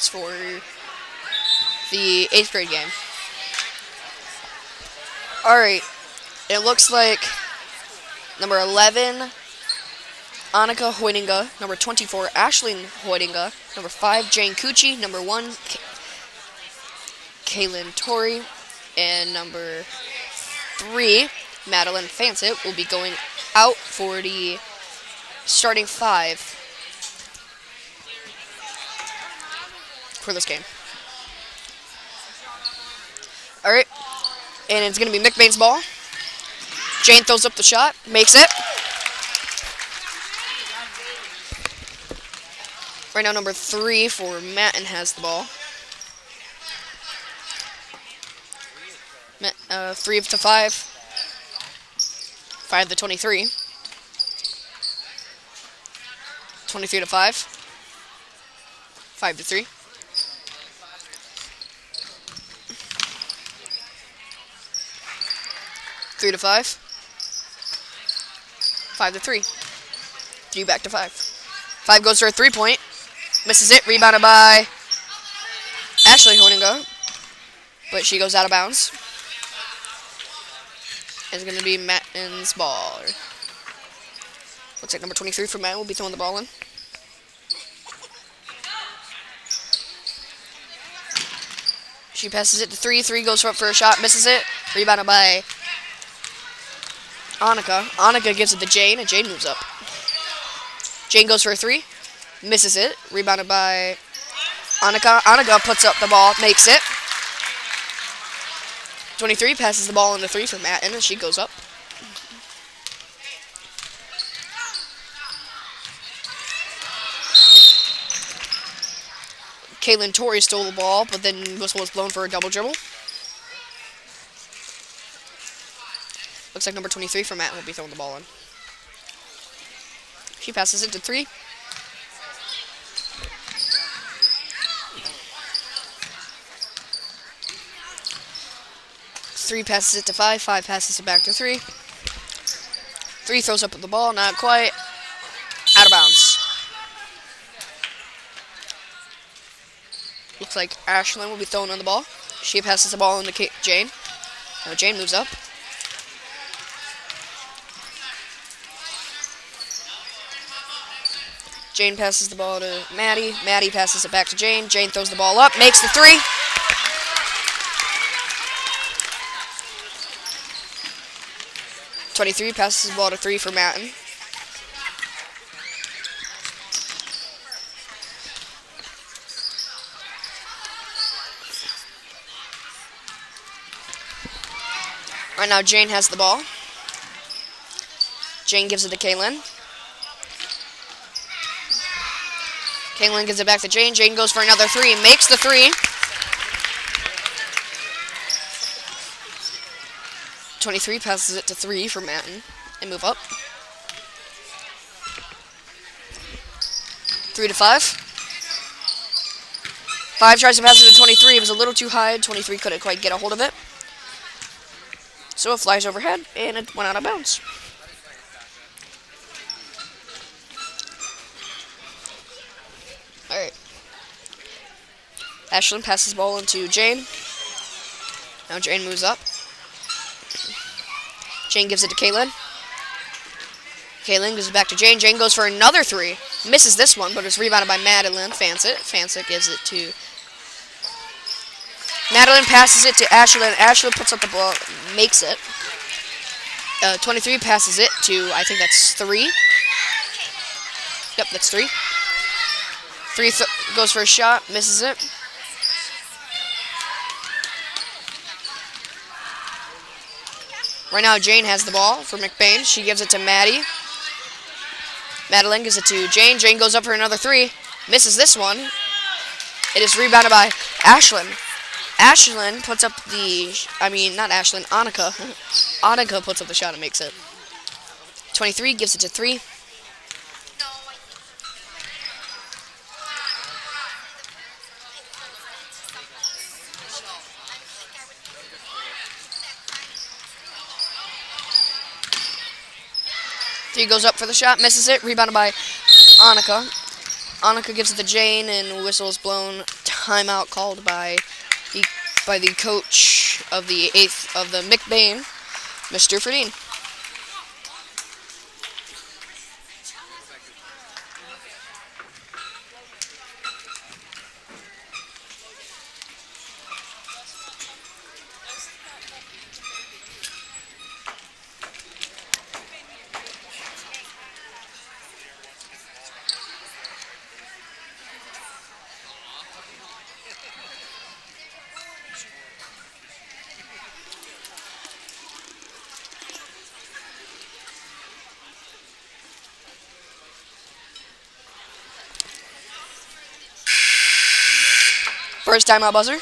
points for the 8th grade game. Alright, it looks like number 11, Annika Hoydinga, number 24, Ashlyn Hoydinga, number 5, Jane Cucci, number 1, Kaylin Torrey, and number 3, Madeline Fansett will be going out for the starting 5 for this game. Alright, and it's going to be McBain's ball. Jane throws up the shot, makes it. Right now, number 3 for Manton has the ball. 3 to 5. 5 to 23. 23 to 5. 5 to 3. 3 to 5. 5 to 3. 3 back to 5. 5 goes for a 3-point. Misses it. Rebounded by Ashley Honinga. But she goes out of bounds. It's going to be Matton's ball. Looks like number 23 for Matt will be throwing the ball in. She passes it to 3. 3 goes up for a shot. Misses it. Rebounded by Annika. Annika gives it to Jane, and Jane moves up. Jane goes for a 3. Misses it. Rebounded by Annika. Annika puts up the ball. Makes it. 23 passes the ball into 3 for Manton, and she goes up. Kaylin Torrey stole the ball, but then whistle was blown for a double dribble. Looks like number 23 for Manton will be throwing the ball in. She passes it to 3. Three passes it to 5. 5 passes it back to 3. 3 throws up with the ball, not quite. Out of bounds. Looks like Ashlyn will be throwing on the ball. She passes the ball into Jane. Now Jane moves up. Jane passes the ball to Maddie. Maddie passes it back to Jane. Jane throws the ball up, makes the 3. .23 passes the ball to 3 for Manton. Right now, Jane has the ball. Jane gives it to Kaylin. Kaylin gives it back to Jane. Jane goes for another 3, makes the 3. 23 passes it to 3 for Manton and move up. 3 to 5. 5 tries to pass it to 23. It was a little too high. 23 couldn't quite get a hold of it. So it flies overhead and it went out of bounds. Alright. Ashlyn passes the ball into Jane. Now Jane moves up. Jane gives it to Kaylin. Kaylin gives it back to Jane. Jane goes for another 3. Misses this one, but it's rebounded by Madeline Fansett. Fansett gives it to Madeline, passes it to Ashlyn. Ashlyn puts up the ball, makes it. 23 passes it to, I think that's 3. Yep, that's 3. 3 goes for a shot, misses it. Right now, Jane has the ball for McBain. She gives it to Maddie. Madeline gives it to Jane. Jane goes up for another 3. Misses this one. It is rebounded by Ashlyn. Ashlyn puts up not Ashlyn, Annika. Annika puts up the shot and makes it. 23 gives it to 3. He goes up for the shot, misses it, rebounded by Annika. Annika gives it to Jane, and whistle is blown. timeout called by the coach of the 8th of the McBain, Mr. Ferdine. First timeout buzzer.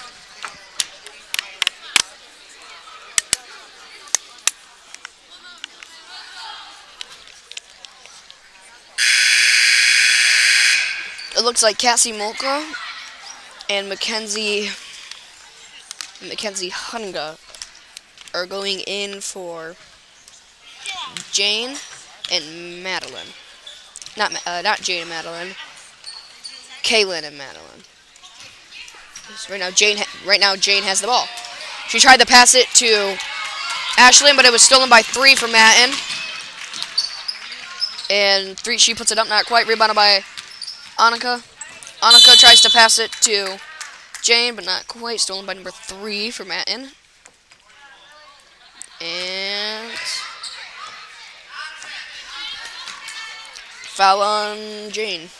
It looks like Cassie Molka and Mackenzie Hunga are going in for Jane and Madeline. Not Jane and Madeline. Kaylin and Madeline. So right now Jane has the ball. She tried to pass it to Ashlyn, but it was stolen by 3 from Manton. And 3, she puts it up, not quite. Rebounded by Annika. Annika tries to pass it to Jane, but not quite. Stolen by number 3 from Manton. And foul on Jane.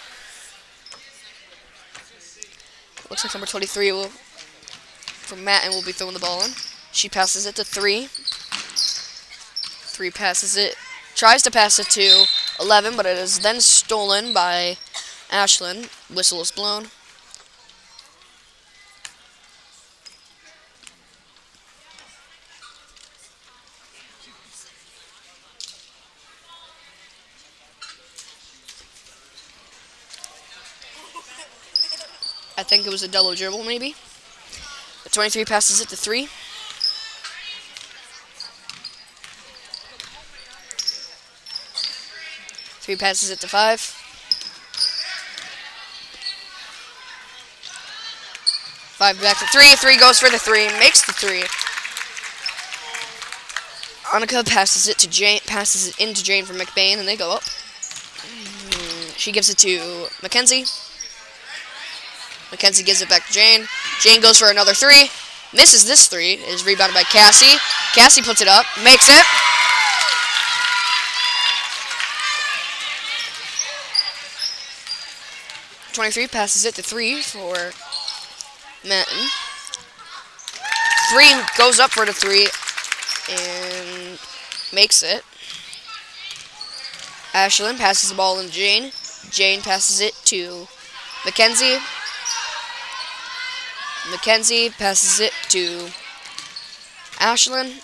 Looks like number 23 from Manton will be throwing the ball in. She passes it to 3. 3 passes it. Tries to pass it to 11, but it is then stolen by Ashlyn. Whistle is blown. I think it was a double dribble, maybe. But 23 passes it to 3. 3 passes it to 5. 5 back to 3. 3 goes for the 3. Makes the 3. Annika passes it into Jane from McBain, and they go up. She gives it to Mackenzie. Mackenzie gives it back to Jane. Jane goes for another 3. Misses this 3. It is rebounded by Cassie. Cassie puts it up. Makes it. .23 passes it to 3 for Manton. 3 goes up for the 3 and makes it. Ashlyn passes the ball to Jane. Jane passes it to Mackenzie. Mackenzie passes it to Ashlyn.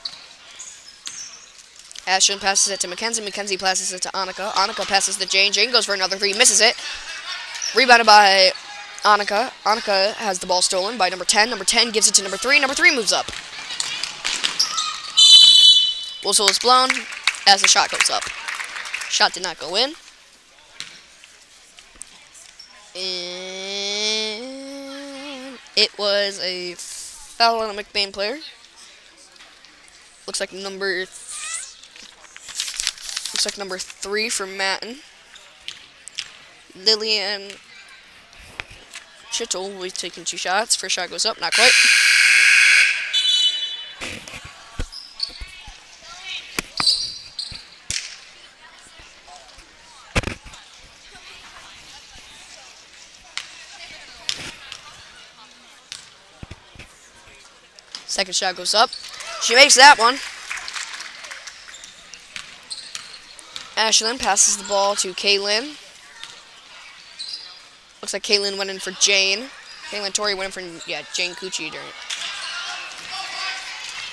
Ashlyn passes it to Mackenzie. Mackenzie passes it to Annika. Annika passes to Jane. Jane goes for another 3. Misses it. Rebounded by Annika. Annika has the ball stolen by number 10. Number 10 gives it to number 3. Number 3 moves up. Whistle is blown as the shot goes up. Shot did not go in. And it was a foul on a McBain player. Looks like number 3 from Manton. Lillian Chittle will be taking 2 shots. First shot goes up, not quite. Second shot goes up. She makes that one. Ashlyn passes the ball to Kaylin. Looks like Kaylin went in for Jane. Kaylin Torrey went in for, Jane Cucci during it.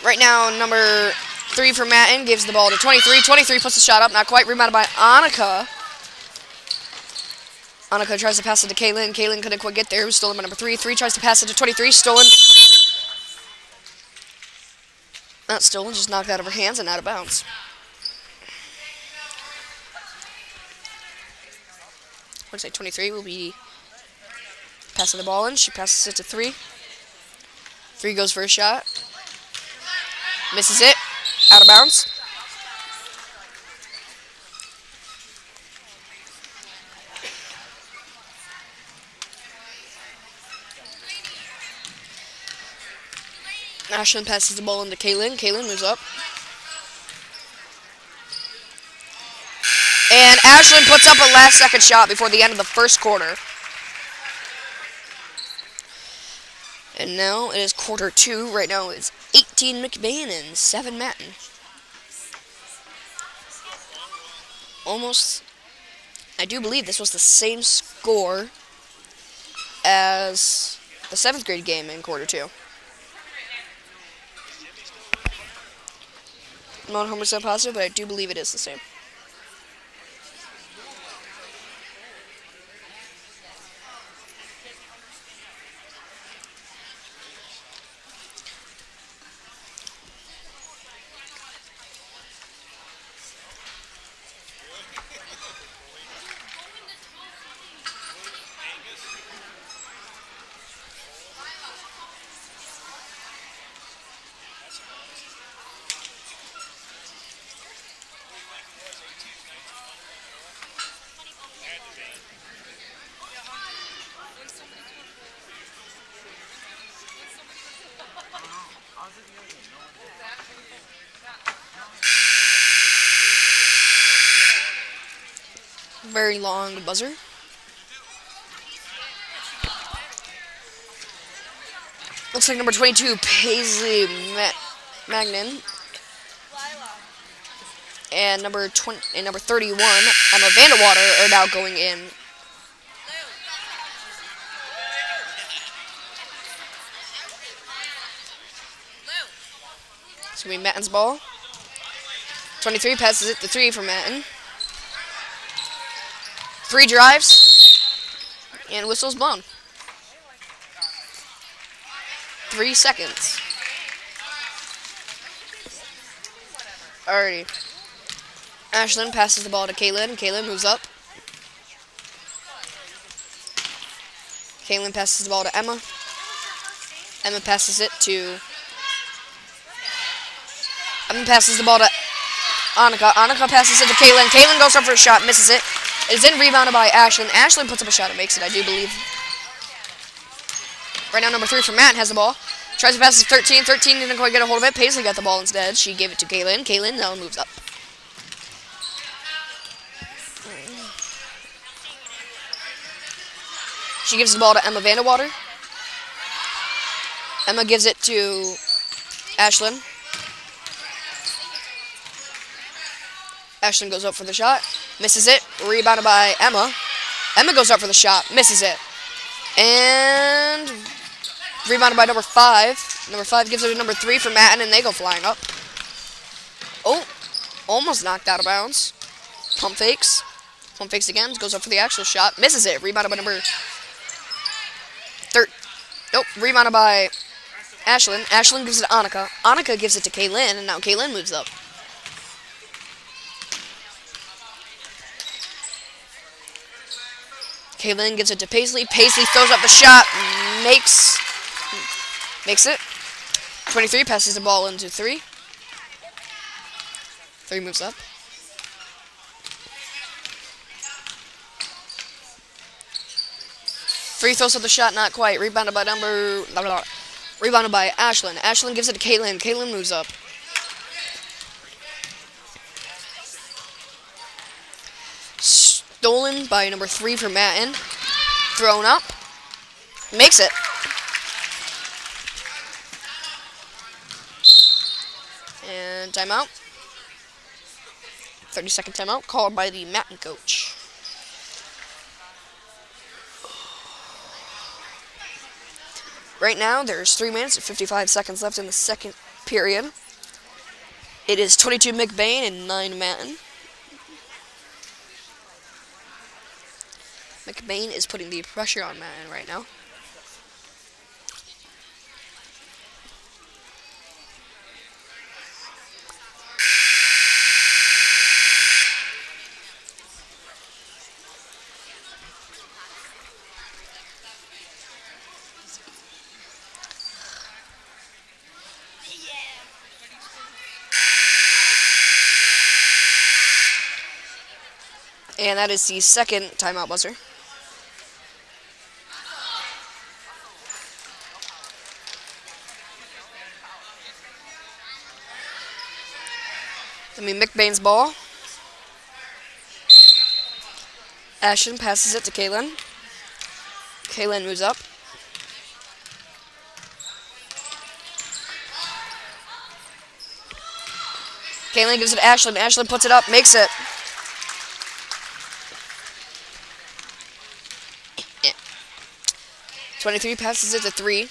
Right now, number 3 for Manton gives the ball to 23. 23 puts the shot up, not quite. Rebounded by Annika. Annika tries to pass it to Kaylin. Kaylin couldn't quite get there. It was stolen by number 3. 3 tries to pass it to 23. Stolen. Not stolen, just knocked out of her hands and out of bounds. Looks like 23 will be Passing the ball in. She passes it to 3. 3 goes for a shot. Misses it. Out of bounds. Ashlyn passes the ball into Kaylin. Kaylin moves up. And Ashlyn puts up a last-second shot before the end of the first quarter. And now it is quarter 2. Right now it's 18 McBain and 7 Manton. Almost, I do believe this was the same score as the 7th grade game in quarter 2. I'm not 100% positive, but I do believe it is the same. Very long buzzer. Looks like number 22, Paisley Magnin, and number 31, Emma Vandewater, are now going in. It's going to be Manton's ball. 23 passes it to 3 for Manton. 3 drives, and whistle's blown. 3 seconds. Alrighty. Ashlyn passes the ball to Kaylin. Kaylin moves up. Kaylin passes the ball to Emma. Emma passes it to... Emma passes the ball to Annika. Annika passes it to Kaylin. Kaylin goes up for a shot, misses it. It is then rebounded by Ashlyn. Ashlyn puts up a shot and makes it, I do believe. Right now, number 3 for Matt has the ball. Tries to pass to 13. 13 didn't quite get a hold of it. Paisley got the ball instead. She gave it to Kaylin. Kaylin now moves up. She gives the ball to Emma Vandewater. Emma gives it to Ashlyn. Ashlyn goes up for the shot. Misses it. Rebounded by Emma. Emma goes up for the shot. Misses it. And rebounded by number 5. Number 5 gives it to number 3 for Manton, and they go flying up. Oh, almost knocked out of bounds. Pump fakes. Pump fakes again. Goes up for the actual shot. Misses it. Rebounded by number 3. Nope. Rebounded by Ashlyn. Ashlyn gives it to Annika. Annika gives it to Kaylin, and now Kaylin moves up. Kaylin gives it to Paisley. Paisley throws up the shot. Makes it. 23 passes the ball into 3. 3 moves up. 3 throws up the shot, not quite. Rebounded by Ashlyn. Ashlyn gives it to Kaylin. Kaylin moves up. Stolen by number 3 for Manton. Thrown up. Makes it. And timeout. 30-second timeout called by the Manton coach. Right now, there's 3 minutes and 55 seconds left in the second period. It is 22 McBain and 9 Manton. McBain is putting the pressure on Manton right now. And that is the second timeout buzzer. That'll be McBain's ball. Ashton passes it to Kaylin. Kaylin moves up. Kaylin gives it to Ashlyn. Ashlyn puts it up, makes it. Yeah. 23 passes it to 3.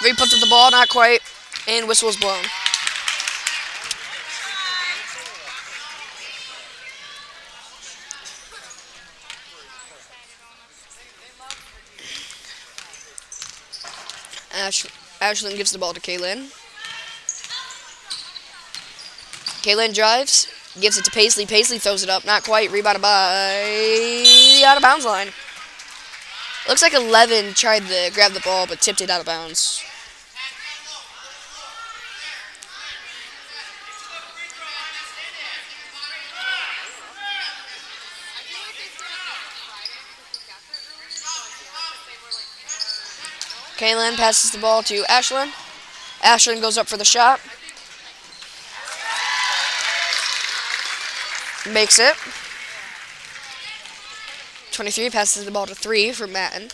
3 puts up the ball, not quite, and whistle is blown. Ashlyn gives the ball to Kaylin. Kaylin drives, gives it to Paisley. Paisley throws it up, not quite. Rebounded by the out of bounds line. Looks like 11 tried to grab the ball, but tipped it out of bounds. Kaylin passes the ball to Ashlyn. Ashlyn goes up for the shot. Makes it. 23 passes the ball to 3 for Manton.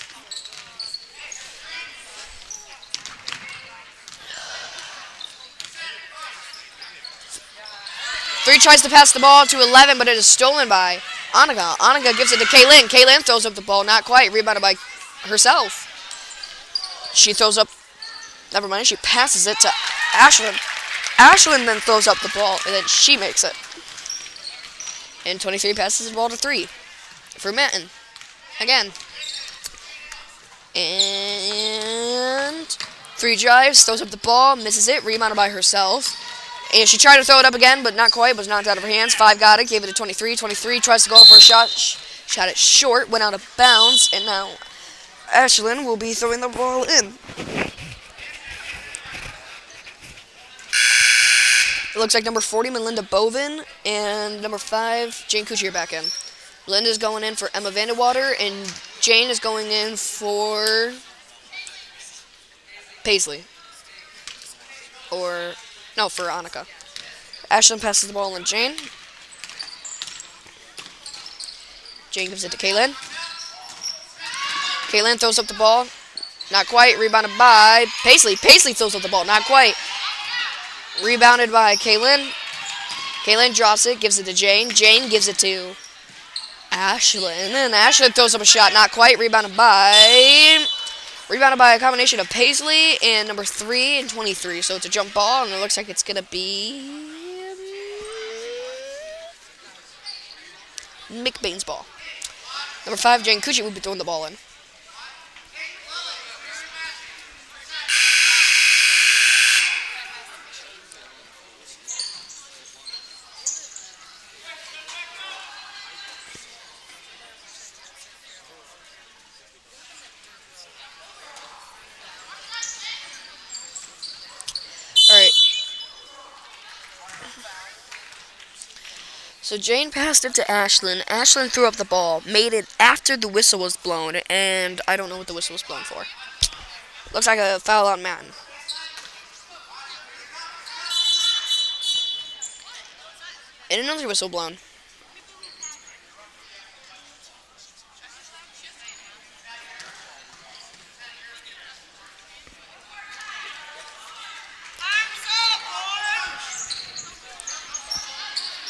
Three tries to pass the ball to 11, but it is stolen by Annika. Annika gives it to Kaylin. Kaylin throws up the ball, not quite. Rebounded by herself. She throws up, never mind, she passes it to Ashlyn. Ashlyn then throws up the ball, and then she makes it. And 23 passes the ball to 3 for Manton. Again. And 3 drives, throws up the ball, misses it, rebounded by herself. And she tried to throw it up again, but not quite, was knocked out of her hands. 5 got it, gave it to 23. 23 tries to go for a shot, shot it short, went out of bounds, and now Ashlyn will be throwing the ball in. It looks like number 40, Melinda Bovin, and number 5, Jane Kuchar back in. Melinda's going in for Emma Vandewater, and Jane is going in for Paisley. No, for Annika. Ashlyn passes the ball to Jane. Jane gives it to Kaylin. Kaylin throws up the ball. Not quite. Rebounded by Paisley. Paisley throws up the ball. Not quite. Rebounded by Kaylin. Kaylin drops it. Gives it to Jane. Jane gives it to Ashlyn. And Ashlyn throws up a shot. Not quite. Rebounded by a combination of Paisley and number 3 and 23. So it's a jump ball, and it looks like it's going to be McBain's ball. Number 5, Jane Kuchar will be throwing the ball in. Alright. So Jane passed it to Ashlyn. Ashlyn threw up the ball, made it after the whistle was blown, and I don't know what the whistle was blown for. Looks like a foul on Manton. And another whistle blown.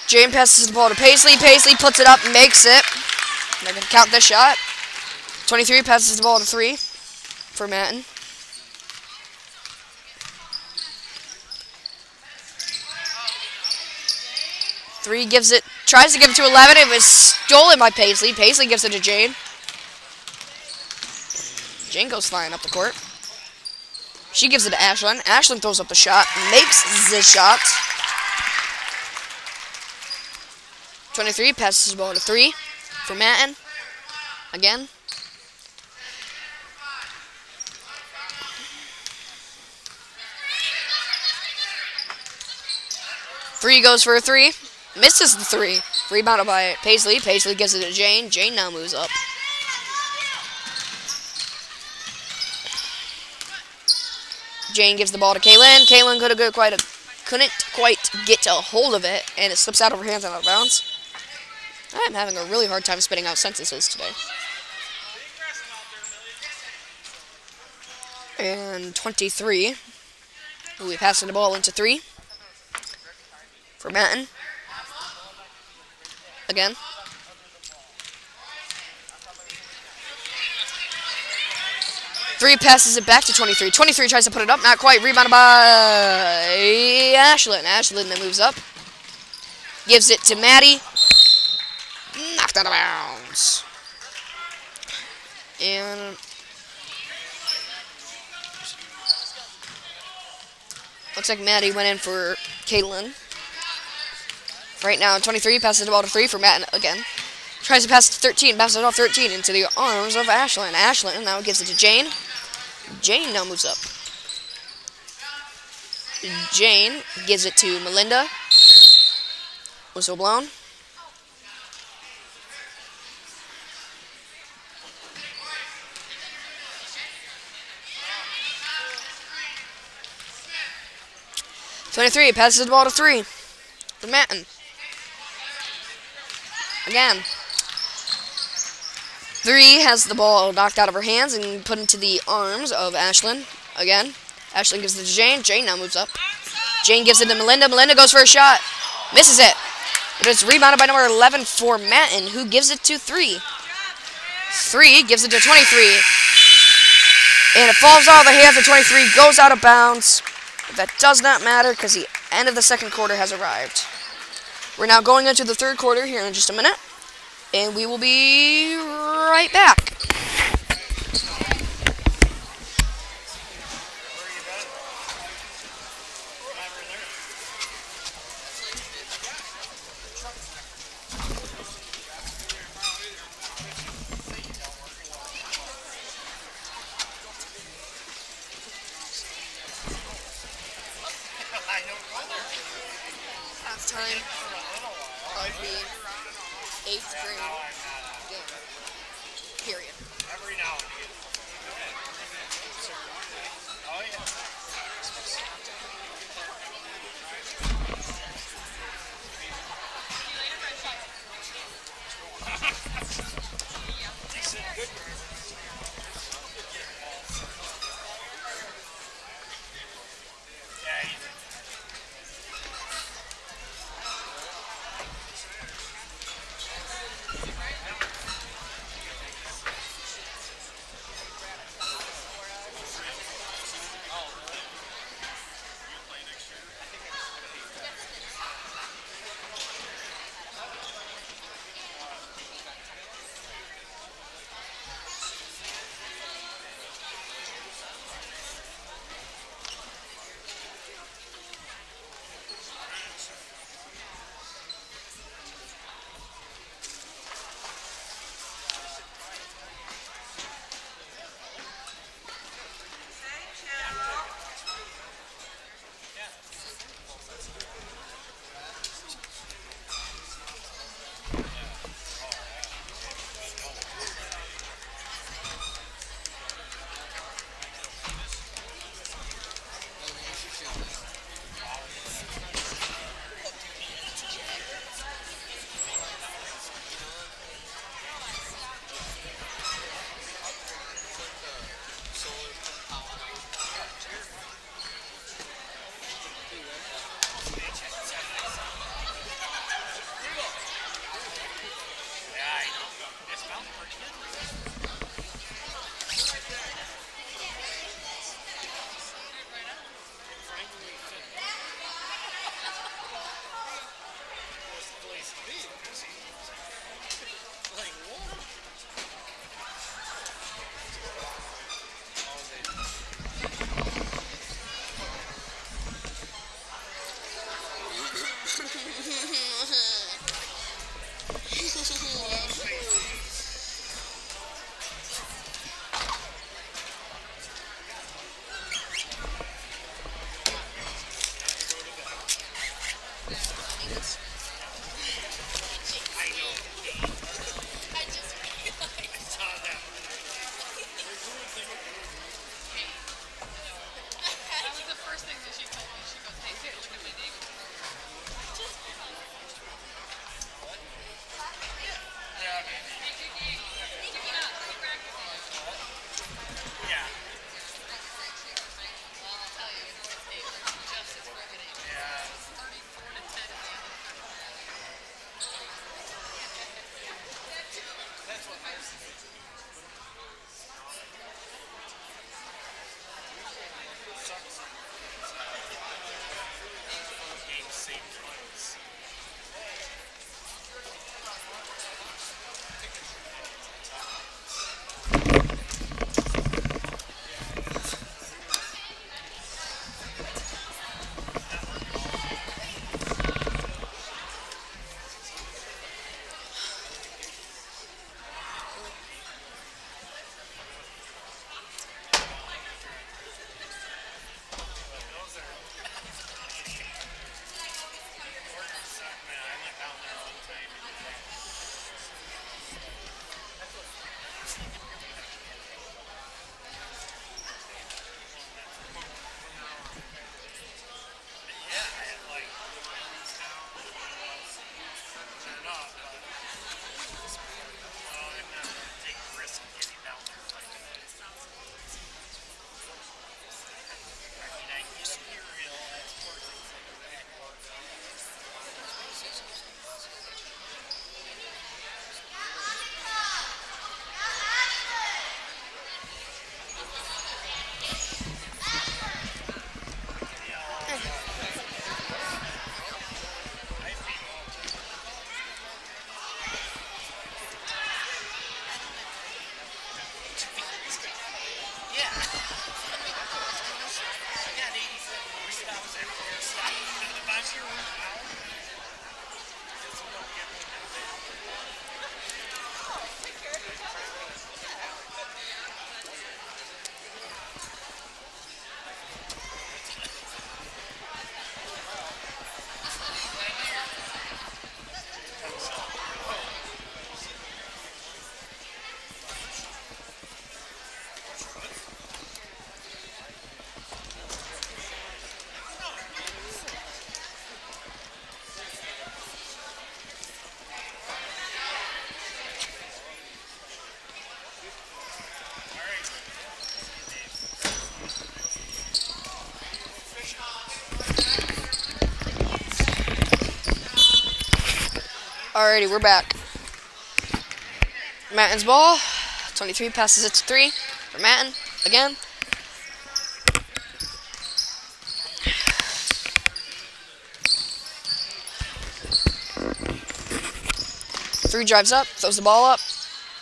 Jane passes the ball to Paisley. Paisley puts it up and makes it. They're going to count this shot. 23 passes the ball to 3 for Manton. Three tries to give it to 11. It was stolen by Paisley. Paisley gives it to Jane. Jane goes flying up the court. She gives it to Ashlyn. Ashlyn throws up the shot, makes the shot. 23 passes the ball to 3 for Manton. Again. Bree goes for a three. Misses the three. Rebounded by Paisley. Paisley gives it to Jane. Jane now moves up. Jane gives the ball to Kaylin. Kaylin couldn't quite get a hold of it, and it slips out of her hands and out of bounds. I am having a really hard time spitting out sentences today. And 23. We passing the ball into three for Manton. Again. Three passes it back to 23. 23 tries to put it up. Not quite. Rebounded by Ashlyn. Ashlyn then moves up. Gives it to Maddie. Knocked out of bounds. And looks like Maddie went in for Caitlin. Right now, 23 passes the ball to 3 for Matt again. Tries to pass to 13, passes it off 13 into the arms of Ashlyn. Ashlyn now gives it to Jane. Jane now moves up. Jane gives it to Melinda. Whistle blown. "23 passes the ball to 3 for Manton. Again. 3 has the ball knocked out of her hands and put into the arms of Ashlyn. Again. Ashlyn gives it to Jane. Jane now moves up. Jane gives it to Melinda. Melinda goes for a shot. Misses it. But it's rebounded by number 11 for Manton, who gives it to 3. 3 gives it to 23. And it falls out of the hands of 23. Goes out of bounds. But that does not matter because the end of the second quarter has arrived. We're now going into the third quarter here in just a minute. And we will be right back. Halftime of the 8th grade game. Period. Alrighty, we're back. Manton's ball. 23 passes it to 3 for Manton. Again. Three drives up, throws the ball up,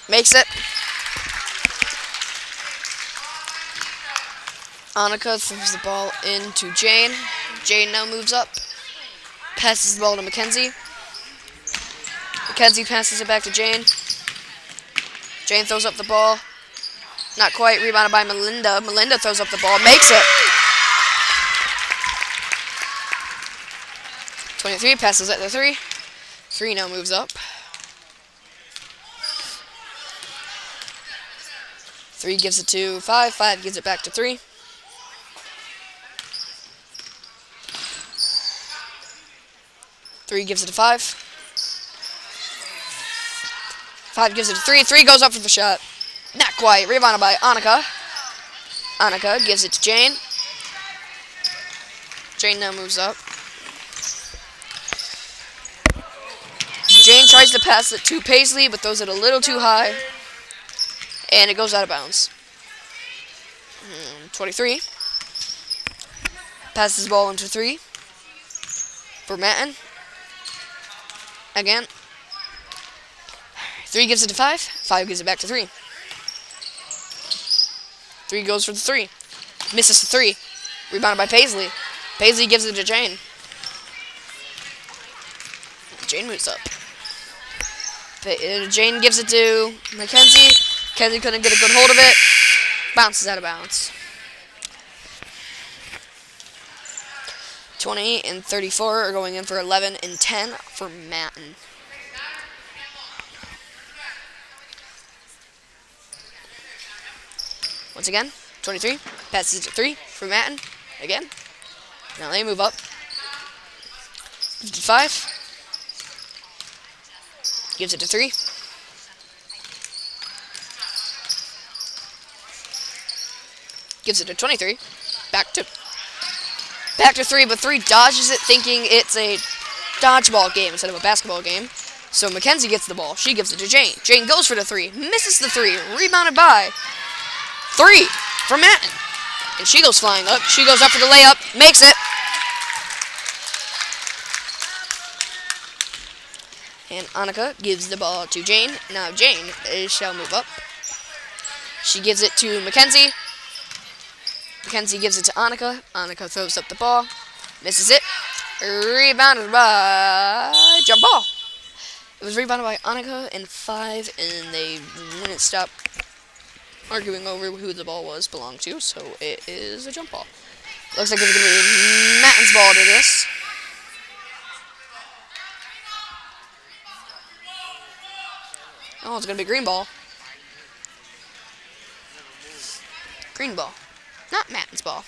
makes it. Annika throws the ball into Jane. Jane now moves up, passes the ball to Mackenzie. Mackenzie passes it back to Jane. Jane throws up the ball. Not quite, rebounded by Melinda. Melinda throws up the ball, makes it. 23 passes it to 3. 3 now moves up. 3 gives it to 5. 5 gives it back to 3. 3 gives it to 5. 5 gives it to 3. 3 goes up for the shot. Not quite. Rebounded by Annika. Annika gives it to Jane. Jane now moves up. Jane tries to pass it to Paisley, but throws it a little too high. And it goes out of bounds. 23. Passes the ball into 3. For Manton. Again. 3 gives it to 5. 5 gives it back to 3. 3 goes for the 3. Misses the 3. Rebounded by Paisley. Paisley gives it to Jane. Jane moves up. Jane gives it to Mackenzie. Mackenzie couldn't get a good hold of it. Bounces out of bounds. 28 and 34 are going in for 11 and 10 for Manton. Once again, 23 passes it to 3 for Manton. Again. Now they move up. 55. Gives it to 3. Gives it to 23. Back to 3, but 3 dodges it, thinking it's a dodgeball game instead of a basketball game. So Mackenzie gets the ball. She gives it to Jane. Jane goes for the 3. Misses the 3. Rebounded by 3 from Manton. And she goes flying up. She goes up for the layup. Makes it. And Annika gives the ball to Jane. Now Jane shall move up. She gives it to Mackenzie. Mackenzie gives it to Annika. Annika throws up the ball. Misses it. Rebounded by jump ball. It was rebounded by Annika in 5, and they didn't stop arguing over who the ball belonged to, so it is a jump ball. Looks like it's going to be Manton's ball to this. Oh, it's going to be green ball. Green ball. Not Manton's ball.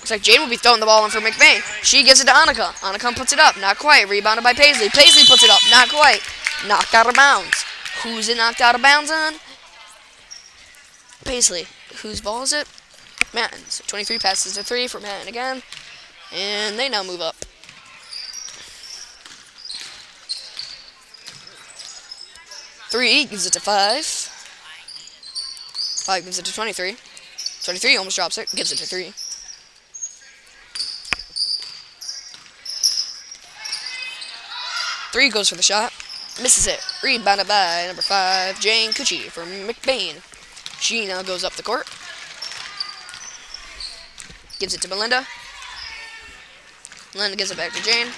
Looks like Jane will be throwing the ball in for McBain. She gives it to Annika. Annika puts it up. Not quite. Rebounded by Paisley. Paisley puts it up. Not quite. Knocked out of bounds. Who's it knocked out of bounds on? Paisley. Whose ball is it? Manton's. 23 passes to 3 for Manton again. And they now move up. 3 gives it to 5. 5 gives it to 23. 23 almost drops it. Gives it to 3. 3 goes for the shot. Misses it. Rebounded by number 5, Jane Cucci for McBain. She now goes up the court. Gives it to Melinda. Melinda gives it back to Jane.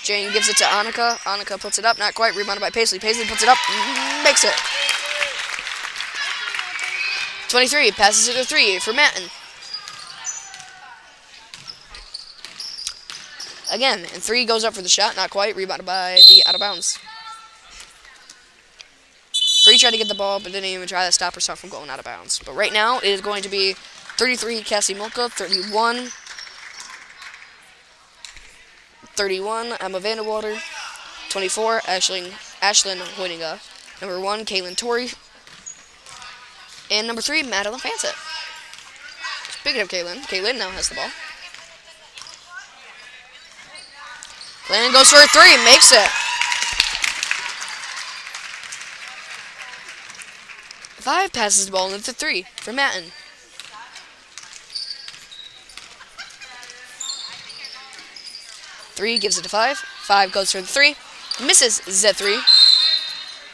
Jane gives it to Annika. Annika puts it up. Not quite. Rebounded by Paisley. Paisley puts it up. Makes it. 23 passes it to 3 for Manton. Again, and 3 goes up for the shot. Not quite. Rebounded by the out of bounds. 3 tried to get the ball, but didn't even try to stop herself from going out of bounds. But right now, it is going to be 33 Cassie Molka, 31 Emma Vanderwater, 24 Ashlyn Hoyninga, number 1 Caitlin Torrey, And number 3, Madeline Fansett. Speaking of Kaylin now has the ball. Kaylin goes for a 3, makes it. 5 passes the ball into 3 for Manton. Three gives it to 5. 5 goes for the 3. Misses Z3.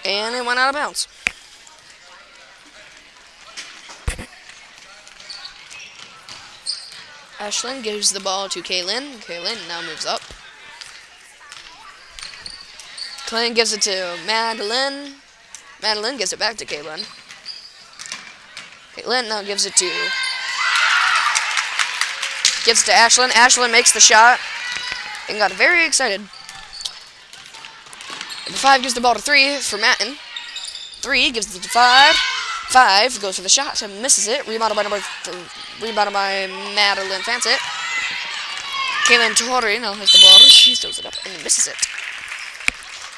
And it went out of bounds. Ashlyn gives the ball to Kaylin. Kaylin now moves up. Kaylin gives it to Madeline. Madeline gives it back to Kaylin. Kaylin now gives it to Ashlyn. Ashlyn makes the shot and got very excited. Number 5 gives the ball to 3 for Manton. 3 gives it to 5. 5 goes for the shot and misses it. Rebounded by Madeline Fansett. Kaylin Torrey now has the ball. She throws it up and misses it.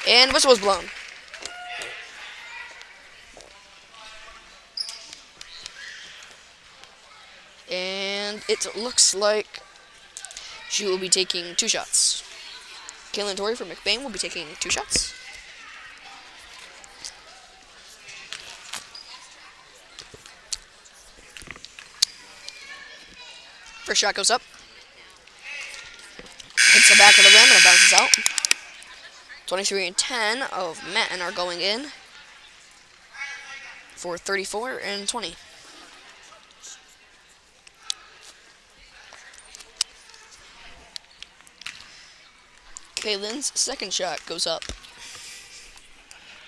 And whistle was blown. And it looks like she will be taking 2 shots. Kaylin Torrey from McBain will be taking 2 shots. First shot goes up. Hits the back of the rim and it bounces out. 23 and 10 of Manton are going in for 34 and 20. Kaylin's second shot goes up.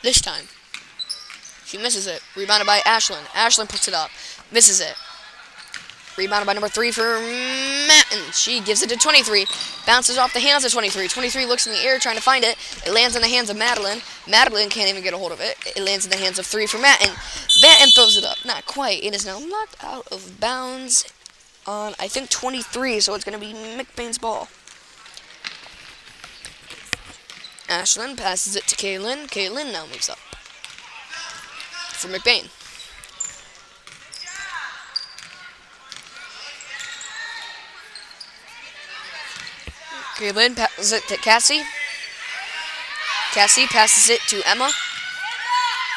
This time, she misses it. Rebounded by Ashlyn. Ashlyn puts it up. Misses it. Rebounded by number 3 for Manton. She gives it to 23. Bounces off the hands of 23. 23 looks in the air trying to find it. It lands in the hands of Madeline. Madeline can't even get a hold of it. It lands in the hands of 3 for Manton. Manton throws it up. Not quite. It is now knocked out of bounds on, I think, 23. So it's going to be McBain's ball. Ashlyn passes it to Kaylin. Kaylin now moves up for McBain. Kaylin passes it to Cassie. Cassie passes it to Emma.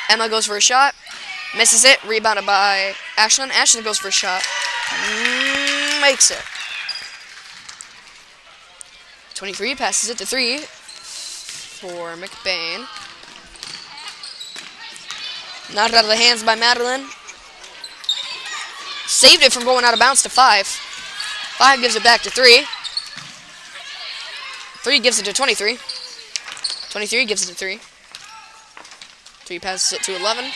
Emma goes for a shot. Misses it. Rebounded by Ashlyn. Ashlyn goes for a shot. Makes it. 23 passes it to 3 for McBain. Knocked out of the hands by Madeline. Saved it from going out of bounds to 5. 5 gives it back to 3. 3 gives it to 23. 23 gives it to 3. 3 passes it to 11.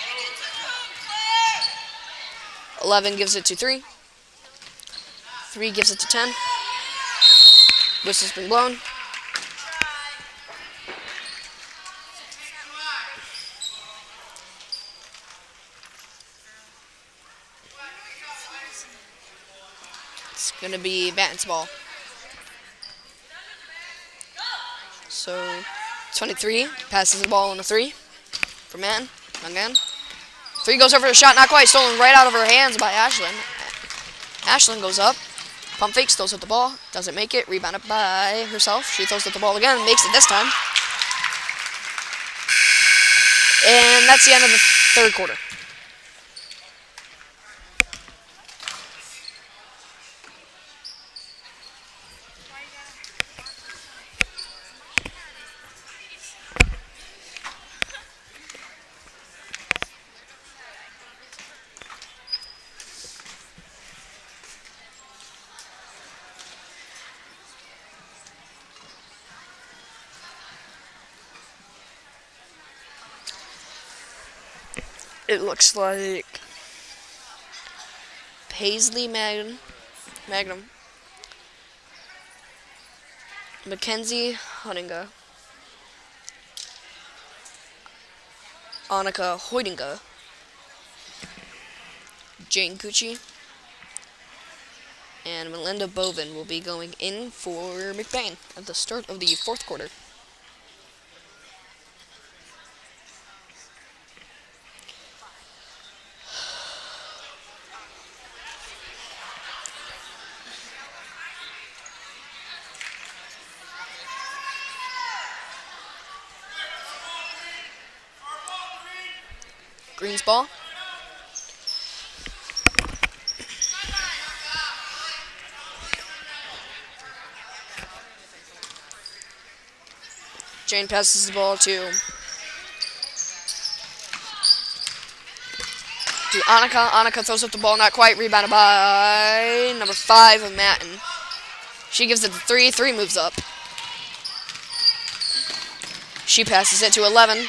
11 gives it to 3. 3 gives it to 10. Whistle's been blown. It's going to be Manton's ball. So, 23 passes the ball on a 3 for Manton. Again. 3 goes over the shot, not quite. Stolen right out of her hands by Ashlyn. Ashlyn goes up. Pump fakes, throws up the ball. Doesn't make it. Rebounded by herself. She throws up the ball again and makes it this time. And that's the end of the third quarter. It looks like Paisley Magnum, Mackenzie Hunninga, Annika Hoydinga, Jane Cucci, and Melinda Bovin will be going in for McBain at the start of the fourth quarter. Green's ball. Jane passes the ball to Annika. Annika throws up the ball, not quite. Rebounded by number 5 of Manton. She gives it to 3. 3 moves up. She passes it to 11.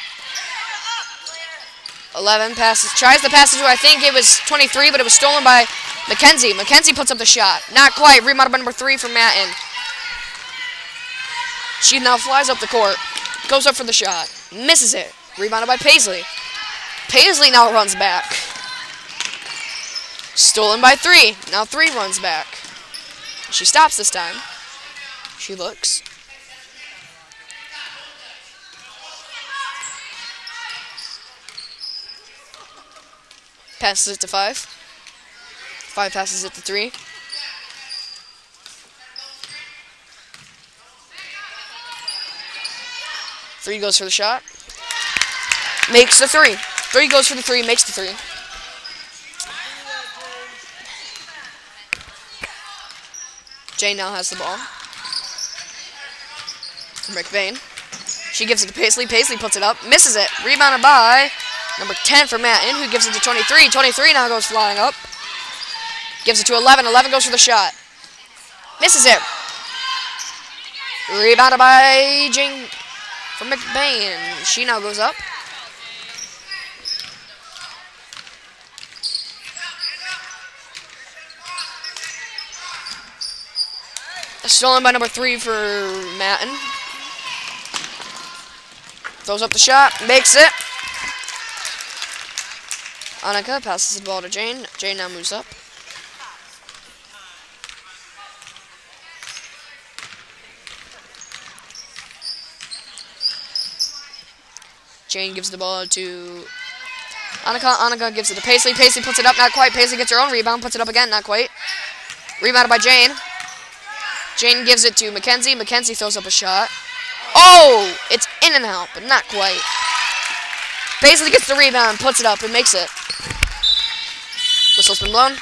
11 tries to pass it to, I think it was 23, but it was stolen by Mackenzie. Mackenzie puts up the shot. Not quite. Rebounded by number 3 for Manton. She now flies up the court. Goes up for the shot. Misses it. Rebounded by Paisley. Paisley now runs back. Stolen by 3. Now 3 runs back. She stops this time. She looks. Passes it to 5. 5 passes it to 3. Three goes for the shot. Makes the 3. 3 goes for the 3. Makes the 3. Jane now has the ball. For McBain. She gives it to Paisley. Paisley puts it up. Misses it. Rebounded by number 10 for Manton, who gives it to 23. 23 now goes flying up. Gives it to 11. 11 goes for the shot. Misses it. Rebounded by Jane for McBain. She now goes up. Stolen by number 3 for Manton. Throws up the shot. Makes it. Annika passes the ball to Jane. Jane now moves up. Jane gives the ball to Annika. Annika gives it to Paisley. Paisley puts it up. Not quite. Paisley gets her own rebound. Puts it up again. Not quite. Rebounded by Jane. Jane gives it to Mackenzie. Mackenzie throws up a shot. Oh! It's in and out, but not quite. Paisley gets the rebound, puts it up, and makes it. Whistle's been blown.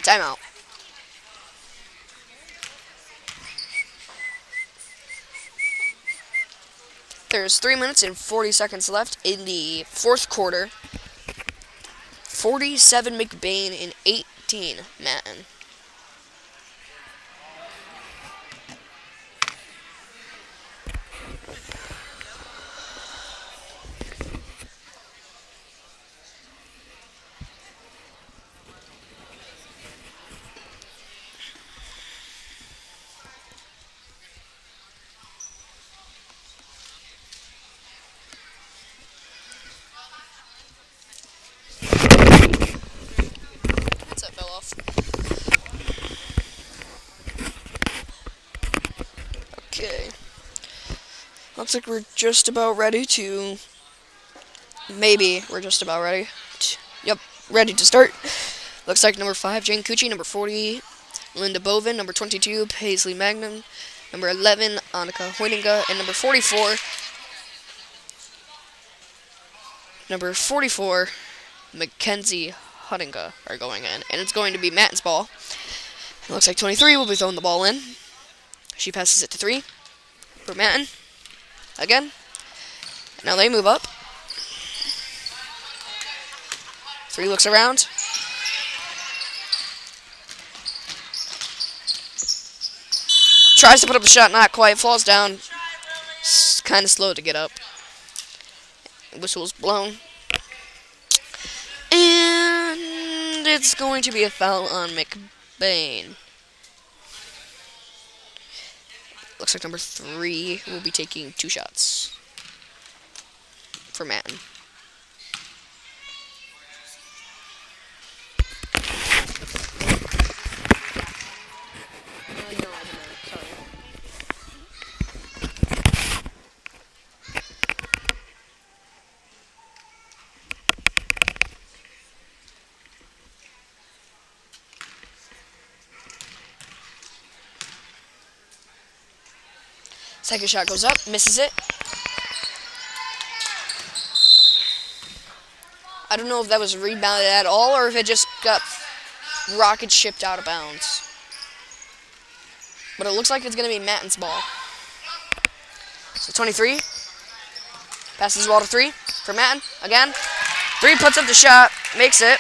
Timeout. There's 3 minutes and 40 seconds left in the fourth quarter. 47 McBain and 18 Manton. Okay. Looks like we're just about ready to... Maybe we're just about ready. Yep, ready to start. Looks like number 5, Jane Cucci. Number 40, Linda Bovin. Number 22, Paisley Magnum. Number 11, Annika Hoininga. And number 44, Mackenzie Huttinga are going in. And it's going to be Manton's ball. It looks like 23 will be throwing the ball in. She passes it to 3 for Manton. Again. Now they move up. 3 looks around. Tries to put up the shot, not quite. Falls down. Kind of slow to get up. Whistle's blown. And it's going to be a foul on McBain. Looks like number 3 will be taking 2 shots for Manton. Second shot goes up, misses it. I don't know if that was rebounded at all or if it just got rocket shipped out of bounds. But it looks like it's going to be Manton's ball. So 23. Passes the ball to 3 for Manton. Again. 3 puts up the shot. Makes it.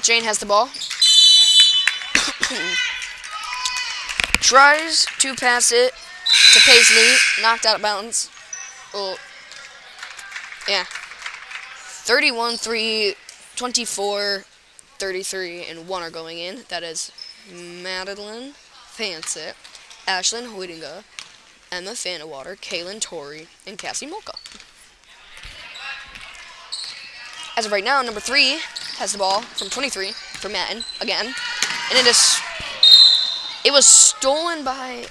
Jane has the ball. Tries to pass it to Paisley. Knocked out of bounds. Oh. Yeah. 31-3, 24, 33, and 1 are going in. That is Madeline Fansett, Ashlyn Hoydinga, Emma Fannewater, Kaylin Torrey, and Cassie Molka. As of right now, number 3 has the ball from 23 for Manton again, and it was stolen by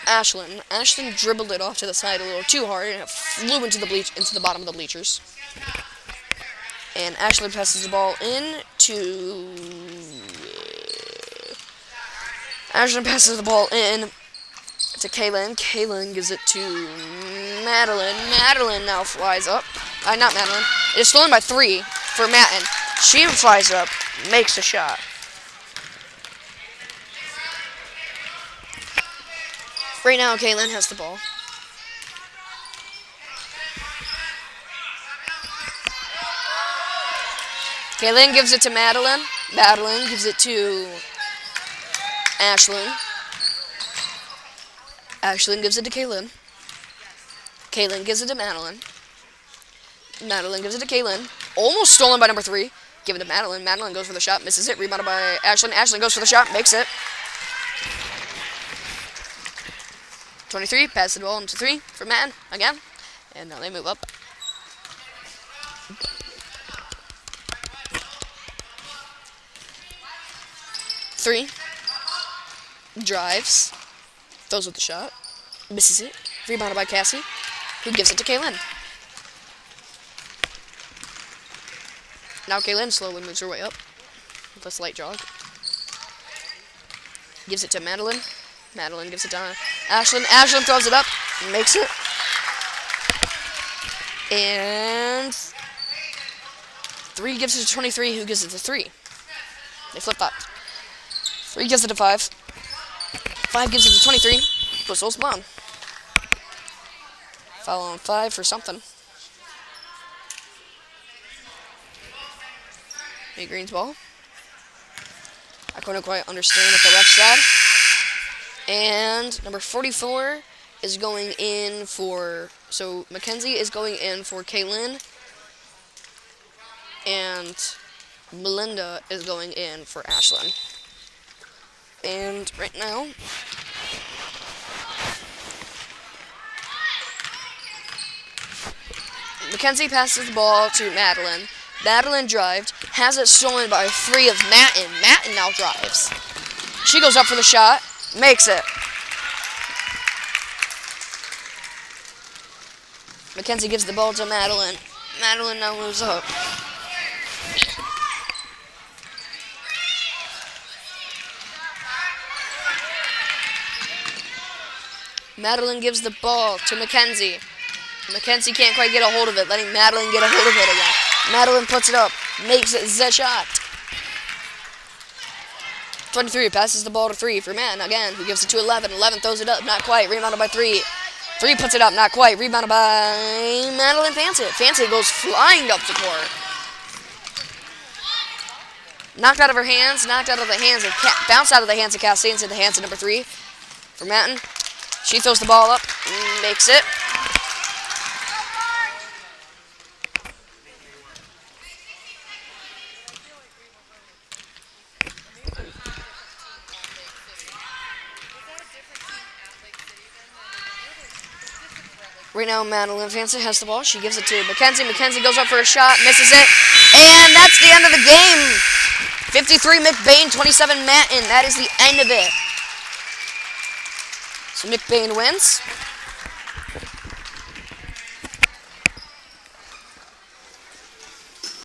Ashlyn. Ashlyn dribbled it off to the side a little too hard, and it flew into the bottom of the bleachers. And Ashlyn passes the ball in to... Ashlyn passes the ball in to Kaylin. Kaylin gives it to Madeline. Madeline now flies up. Not Madeline. It is stolen by 3 for Manton. She flies up, makes a shot. Right now, Kaylin has the ball. Kaylin gives it to Madeline. Madeline gives it to Ashlyn. Ashlyn gives it to Kaylin. Kaylin gives it to Madeline. Madeline gives it to Kaylin. Almost stolen by number 3. Give it to Madeline. Madeline goes for the shot, misses it. Rebounded by Ashlyn. Ashlyn goes for the shot, makes it. 23, passes the ball into 3 for Manton again. And now they move up. Three. Drives. Throws with the shot. Misses it. Rebounded by Cassie, who gives it to Kaylin. Now Kaylin slowly moves her way up with a slight jog. Gives it to Madeline. Madeline gives it to Ashlyn. Ashlyn throws it up. Makes it. And 3 gives it to 23, who gives it to 3. They flip-flop. 3 gives it to 5. 5 gives it to 23. Whistle's blown. Foul on 5 for something. Hey, Green's ball. I couldn't quite understand what the ref said. And number 44 is going in for... So, Mackenzie is going in for Kaylin. And Melinda is going in for Ashlyn. And right now... Mackenzie passes the ball to Madeline. Madeline drived, has it stolen by 3 of Manton. Manton now drives. She goes up for the shot, makes it. Mackenzie gives the ball to Madeline. Madeline now moves up. Madeline gives the ball to Mackenzie. Mackenzie can't quite get a hold of it, letting Madeline get a hold of it again. Madeline puts it up, makes it the shot. 23 passes the ball to 3 for Manton again, who gives it to 11. 11 throws it up, not quite, rebounded by 3. 3 puts it up, not quite, rebounded by Madeline Fansett. Fansett goes flying up the court. Knocked out of her hands, bounced out of the hands of Cassie into the hands of number 3 for Manton. She throws the ball up, makes it. Right now, Madeline Fansett has the ball. She gives it to Mackenzie. Mackenzie goes up for a shot, misses it. And that's the end of the game. 53 McBain, 27 Manton. That is the end of it. So McBain wins.